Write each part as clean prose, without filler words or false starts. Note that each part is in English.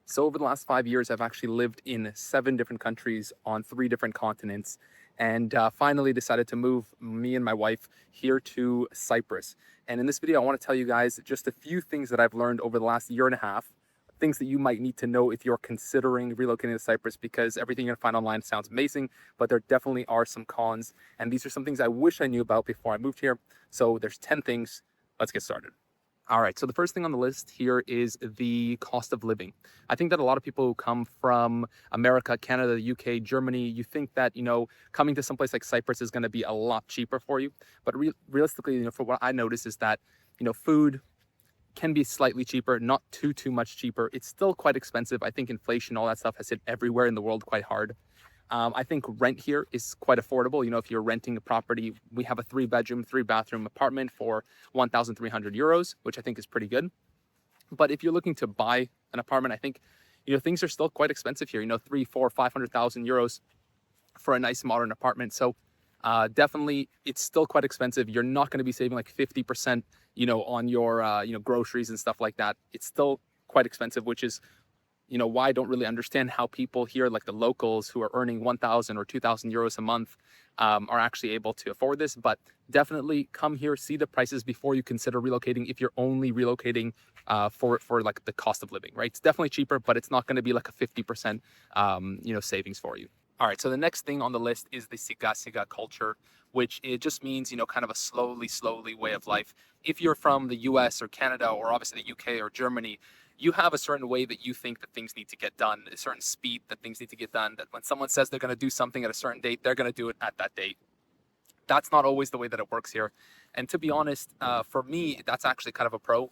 So over the last 5 years, I've actually lived in 7 different countries on 3 different continents, and finally decided to move me and my wife here to Cyprus. And in this video, I want to tell you guys just a few things that I've learned over the last year and a half, things that you might need to know if you're considering relocating to Cyprus, because everything you're gonna find online sounds amazing, but there definitely are some cons. And these are some things I wish I knew about before I moved here. So there's 10 things. Let's get started. All right, so the first thing on the list here is the cost of living. I think that a lot of people who come from America, Canada, the UK, Germany, you think that, coming to someplace like Cyprus is going to be a lot cheaper for you. But realistically, for what I notice is that, food can be slightly cheaper, not too much cheaper. It's still quite expensive. I think inflation, all that stuff has hit everywhere in the world quite hard. I think rent here is quite affordable. If you're renting a property, we have a 3-bedroom, 3-bathroom apartment for 1,300 euros, which I think is pretty good. But if you're looking to buy an apartment, I think, things are still quite expensive here, 3, 4, 500,000 euros for a nice modern apartment. So definitely it's still quite expensive. You're not going to be saving like 50%, on your, groceries and stuff like that. It's still quite expensive, which is why I don't really understand how people here, like the locals who are earning 1,000 or 2,000 euros a month, are actually able to afford this. But definitely come here, see the prices before you consider relocating. If you're only relocating for like the cost of living, right? It's definitely cheaper, but it's not going to be like a 50%, savings for you. All right, so the next thing on the list is the siga culture, which it just means, kind of a slowly way of life. If you're from the US or Canada or obviously the UK or Germany, you have a certain way that you think that things need to get done, a certain speed that things need to get done, that when someone says they're going to do something at a certain date, they're going to do it at that date. That's not always the way that it works here. And to be honest, for me, that's actually kind of a pro.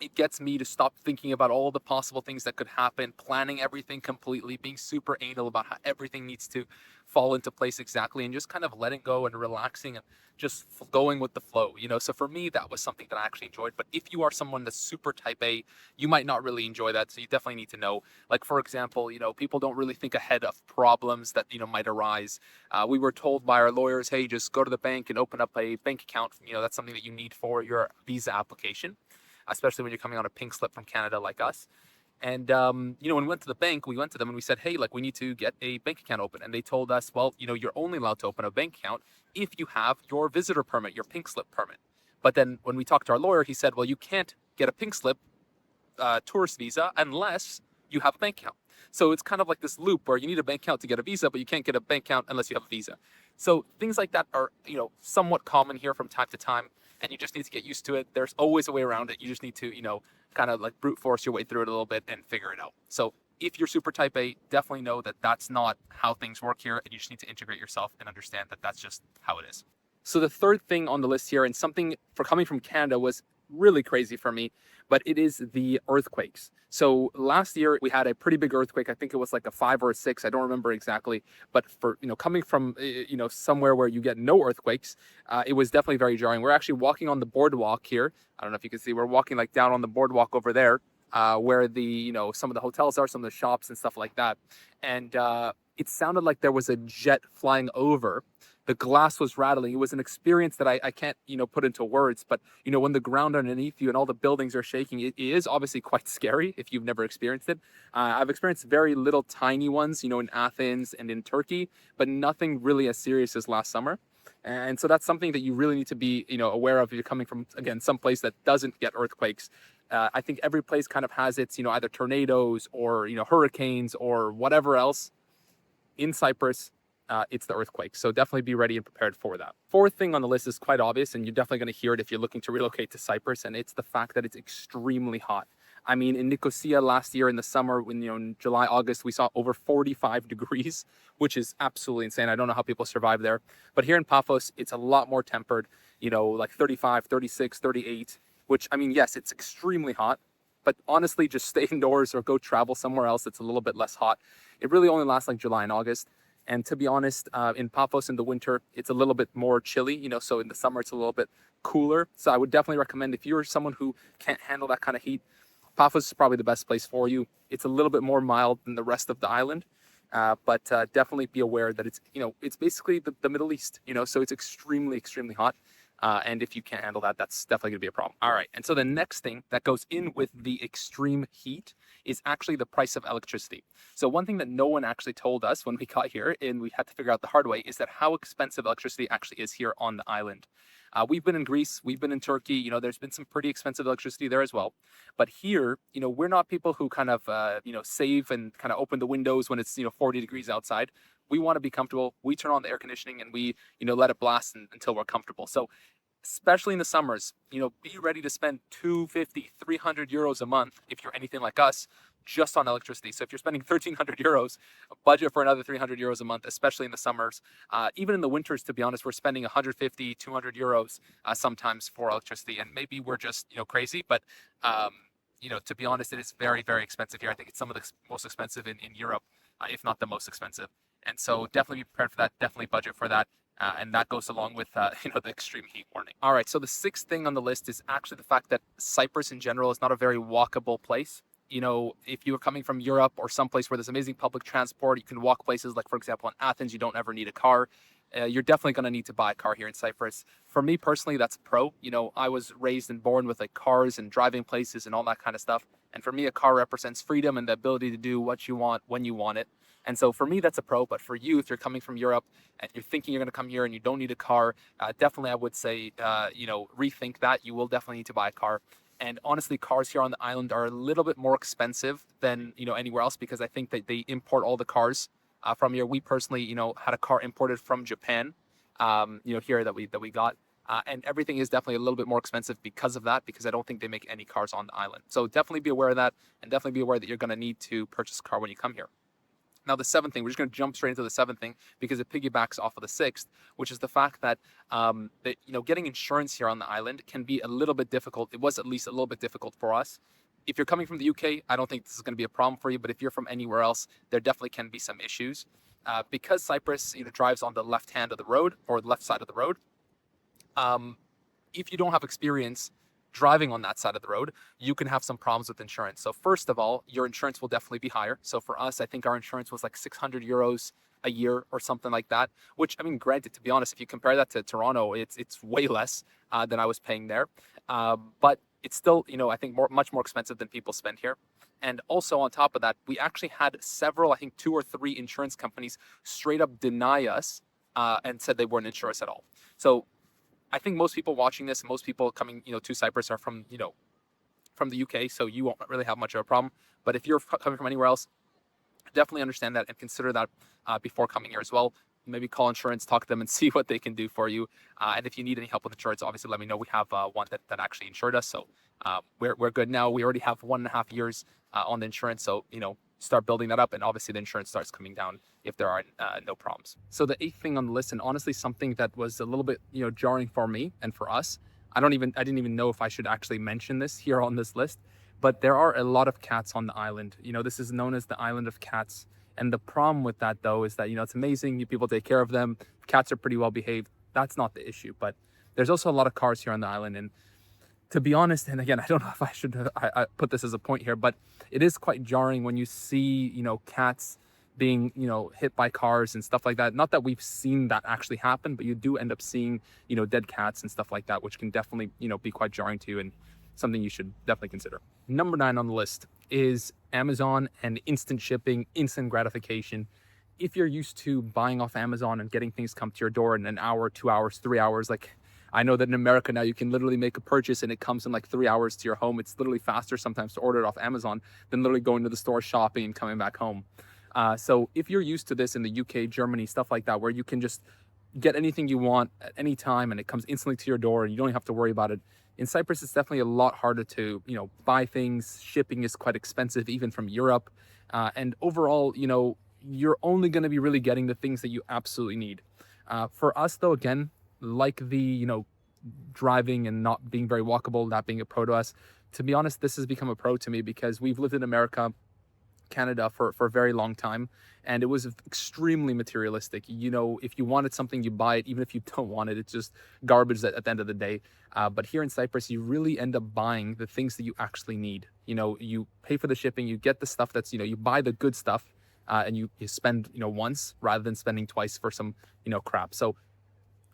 It gets me to stop thinking about all the possible things that could happen, planning everything completely, being super anal about how everything needs to fall into place exactly, and just kind of letting go and relaxing and just going with the flow. So for me, that was something that I actually enjoyed. But if you are someone that's super type A, you might not really enjoy that. So you definitely need to know, like, for example, people don't really think ahead of problems that, might arise. We were told by our lawyers, hey, just go to the bank and open up a bank account. That's something that you need for your visa application, especially when you're coming on a pink slip from Canada like us. And, when we went to the bank, we went to them and we said, hey, like, we need to get a bank account open. And they told us, well, you're only allowed to open a bank account if you have your visitor permit, your pink slip permit. But then when we talked to our lawyer, he said, well, you can't get a pink slip tourist visa unless you have a bank account. So it's kind of like this loop where you need a bank account to get a visa, but you can't get a bank account unless you have a visa. So things like that are, somewhat common here from time to time, and you just need to get used to it. There's always a way around it. You just need to, kind of like brute force your way through it a little bit and figure it out. So if you're super type A, definitely know that that's not how things work here, and you just need to integrate yourself and understand that that's just how it is. So the third thing on the list here, and something for coming from Canada was really crazy for me, but it is the earthquakes. So last year we had a pretty big earthquake. I think it was like a 5 or a 6. I don't remember exactly. But for, coming from, somewhere where you get no earthquakes, it was definitely very jarring. We're actually walking on the boardwalk here. I don't know if you can see, we're walking like down on the boardwalk over there, where the, some of the hotels are, some of the shops and stuff like that. And it sounded like there was a jet flying over. The glass was rattling. It was an experience that I can't, put into words. But, when the ground underneath you and all the buildings are shaking, it is obviously quite scary if you've never experienced it. I've experienced very little tiny ones, in Athens and in Turkey, but nothing really as serious as last summer. And so that's something that you really need to be, aware of if you're coming from, again, some place that doesn't get earthquakes. I think every place kind of has its, either tornadoes or, hurricanes or whatever else. In Cyprus, it's the earthquake. So definitely be ready and prepared for that. Fourth thing on the list is quite obvious, and you're definitely going to hear it if you're looking to relocate to Cyprus, and it's the fact that it's extremely hot. I mean, in Nicosia last year in the summer, when, in July, August, we saw over 45 degrees, which is absolutely insane. I don't know how people survive there. But here in Pafos, it's a lot more tempered, like 35, 36, 38, which, I mean, yes, it's extremely hot. But honestly, just stay indoors or go travel somewhere else that's a little bit less hot. It really only lasts like July and August. And to be honest, in Pafos in the winter, it's a little bit more chilly, so in the summer, it's a little bit cooler. So I would definitely recommend, if you're someone who can't handle that kind of heat, Pafos is probably the best place for you. It's a little bit more mild than the rest of the island. But definitely be aware that it's, it's basically the Middle East, so it's extremely hot. And if you can't handle that, that's definitely going to be a problem. All right. And so the next thing that goes in with the extreme heat is actually the price of electricity. So one thing that no one actually told us when we got here, and we had to figure out the hard way, is that how expensive electricity actually is here on the island. We've been in Greece, we've been in Turkey, there's been some pretty expensive electricity there as well. But here, we're not people who kind of, save and kind of open the windows when it's, 40 degrees outside. We want to be comfortable. We turn on the air conditioning and we, let it blast until we're comfortable. So especially in the summers, be ready to spend 250, 300 euros a month if you're anything like us, just on electricity. So if you're spending 1,300 euros, budget for another 300 euros a month, especially in the summers. Even in the winters, to be honest, we're spending 150, 200 euros sometimes for electricity. And maybe we're just, crazy, but, to be honest, it is very, very expensive here. I think it's some of the most expensive in Europe, if not the most expensive. And so definitely be prepared for that. Definitely budget for that. And that goes along with, the extreme heat warning. All right, so the sixth thing on the list is actually the fact that Cyprus in general is not a very walkable place. If you're coming from Europe or someplace where there's amazing public transport, you can walk places like, for example, in Athens, you don't ever need a car. You're definitely going to need to buy a car here in Cyprus. For me personally, that's pro. I was raised and born with like cars and driving places and all that kind of stuff. And for me, a car represents freedom and the ability to do what you want when you want it. And so for me, that's a pro. But for you, if you're coming from Europe and you're thinking you're going to come here and you don't need a car, definitely I would say, rethink that. You will definitely need to buy a car. And honestly, cars here on the island are a little bit more expensive than, anywhere else, because I think that they import all the cars from here. We personally, had a car imported from Japan, here that we got. And everything is definitely a little bit more expensive because of that, because I don't think they make any cars on the island. So definitely be aware of that, and definitely be aware that you're going to need to purchase a car when you come here. Now, the seventh thing, we're just going to jump straight into the seventh thing because it piggybacks off of the sixth, which is the fact that, getting insurance here on the island can be a little bit difficult. It was at least a little bit difficult for us. If you're coming from the UK, I don't think this is going to be a problem for you. But if you're from anywhere else, there definitely can be some issues. Because Cyprus, drives on the left hand of the road or the left side of the road. If you don't have experience driving on that side of the road, you can have some problems with insurance. So first of all, your insurance will definitely be higher. So for us, I think our insurance was like 600 euros a year or something like that, which, I mean, granted, to be honest, if you compare that to Toronto, it's way less than I was paying there. But it's still, I think much more expensive than people spend here. And also on top of that, we actually had several, I think 2 or 3 insurance companies straight up deny us and said they wouldn't insure us at all. So I think most people watching this, most people coming, to Cyprus are from, from the UK, so you won't really have much of a problem. But if you're coming from anywhere else, definitely understand that and consider that before coming here as well. Maybe call insurance, talk to them, and see what they can do for you. And if you need any help with insurance, obviously let me know. We have one that actually insured us, so we're good now. We already have 1.5 years on the insurance, so start building that up, and obviously the insurance starts coming down if there are no problems. So the eighth thing on the list, and honestly something that was a little bit jarring for me and for us, I didn't even know if I should actually mention this here on this list, but there are a lot of cats on the island. This is known as the island of cats. And the problem with that, though, is that, it's amazing. You people take care of them. Cats are pretty well behaved. That's not the issue. But there's also a lot of cars here on the island. And to be honest, and again, I don't know if I should I put this as a point here, but it is quite jarring when you see, cats being, hit by cars and stuff like that. Not that we've seen that actually happen, but you do end up seeing, dead cats and stuff like that, which can definitely, be quite jarring to you and something you should definitely consider. Number 9 on the list is Amazon and instant shipping, instant gratification. If you're used to buying off Amazon and getting things come to your door in an hour, 2 hours, 3 hours, like I know that in America now you can literally make a purchase and it comes in like 3 hours to your home. It's literally faster sometimes to order it off Amazon than literally going to the store shopping and coming back home. So if you're used to this in the UK, Germany, stuff like that, where you can just get anything you want at any time and it comes instantly to your door and you don't have to worry about it. In Cyprus, it's definitely a lot harder to, buy things. Shipping is quite expensive, even from Europe. And overall, you're only going to be really getting the things that you absolutely need. For us, though, again, like the, driving and not being very walkable, that being a pro to us, to be honest, this has become a pro to me because we've lived in America, Canada for a very long time, and it was extremely materialistic. If you wanted something, you buy it. Even if you don't want it, it's just garbage at the end of the day. But here in Cyprus, you really end up buying the things that you actually need. You pay for the shipping, you get the stuff that's, you buy the good stuff, and you spend, once rather than spending twice for some, crap. So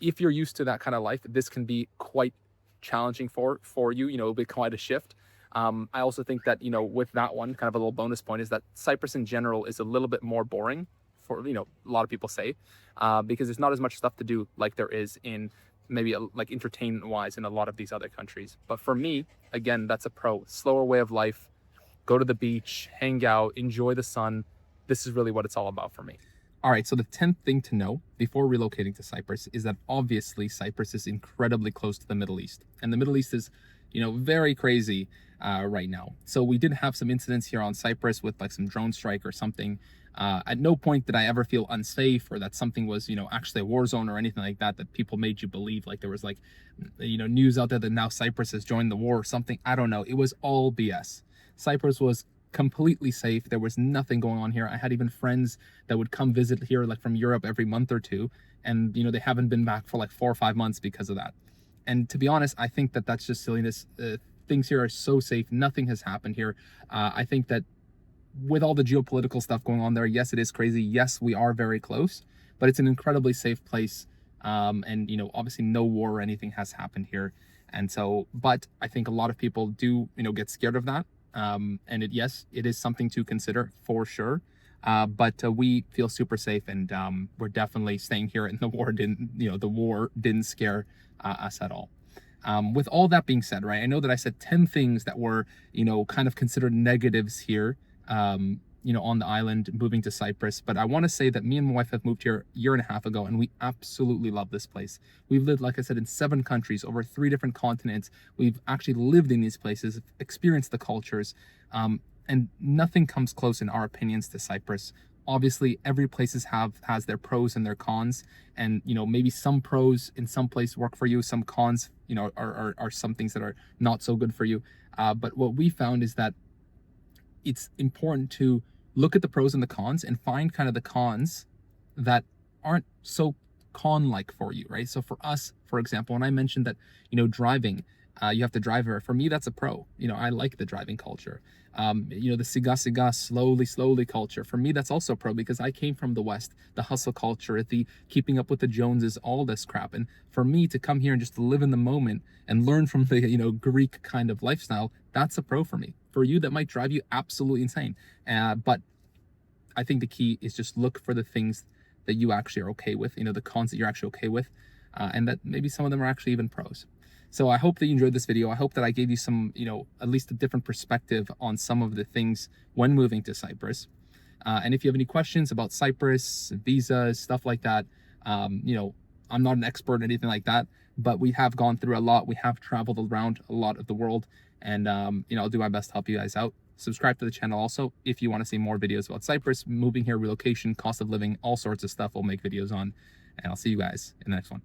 if you're used to that kind of life, this can be quite challenging for you. It'll be quite a shift. I also think that, with that one, kind of a little bonus point is that Cyprus in general is a little bit more boring for, a lot of people say, because there's not as much stuff to do like there is in maybe like entertainment wise in a lot of these other countries. But for me, again, that's a pro. Slower way of life, go to the beach, hang out, enjoy the sun. This is really what it's all about for me. All right, so the 10th thing to know before relocating to Cyprus is that obviously Cyprus is incredibly close to the Middle East. And the Middle East is, very crazy right now. So we did have some incidents here on Cyprus with like some drone strike or something. At no point did I ever feel unsafe or that something was, actually a war zone or anything like that, that people made you believe like there was like, news out there that now Cyprus has joined the war or something. I don't know. It was all BS. Cyprus was completely safe. There was nothing going on here. I had even friends that would come visit here like from Europe every month or two, and they haven't been back for like 4 or 5 months because of that. And to be honest, I think that that's just silliness. Things here are so safe. Nothing has happened here. I think that with all the geopolitical stuff going on there, yes, it is crazy. Yes, we are very close, but it's an incredibly safe place. And obviously no war or anything has happened here. And so, but I think a lot of people do, get scared of that. And yes, it is something to consider for sure. But we feel super safe, and we're definitely staying here. And the war didn't scare us at all. With all that being said, right, I know that I said 10 things that were, kind of considered negatives here, on the island, moving to Cyprus. But I want to say that me and my wife have moved here a year and a half ago, and we absolutely love this place. We've lived, like I said, in 7 countries, over 3 different continents. We've actually lived in these places, experienced the cultures, and nothing comes close in our opinions to Cyprus. Obviously, every place has their pros and their cons, and maybe some pros in some place work for you, some cons, are some things that are not so good for you. But what we found is that it's important to look at the pros and the cons and find kind of the cons that aren't so con-like for you, right? So for us, for example, when I mentioned that, driving, you have to drive her. For me, that's a pro. I like the driving culture. The siga, slowly culture. For me, that's also pro because I came from the West, the hustle culture, the keeping up with the Joneses, all this crap. And for me to come here and just to live in the moment and learn from the, Greek kind of lifestyle, that's a pro for me. For you, that might drive you absolutely insane. But I think the key is just look for the things that you actually are okay with, the cons that you're actually okay with, and that maybe some of them are actually even pros. So I hope that you enjoyed this video. I hope that I gave you some, at least a different perspective on some of the things when moving to Cyprus. And if you have any questions about Cyprus, visas, stuff like that, I'm not an expert or anything like that, but we have gone through a lot. We have traveled around a lot of the world, and, I'll do my best to help you guys out. Subscribe to the channel also if you want to see more videos about Cyprus, moving here, relocation, cost of living, all sorts of stuff we'll make videos on. And I'll see you guys in the next one.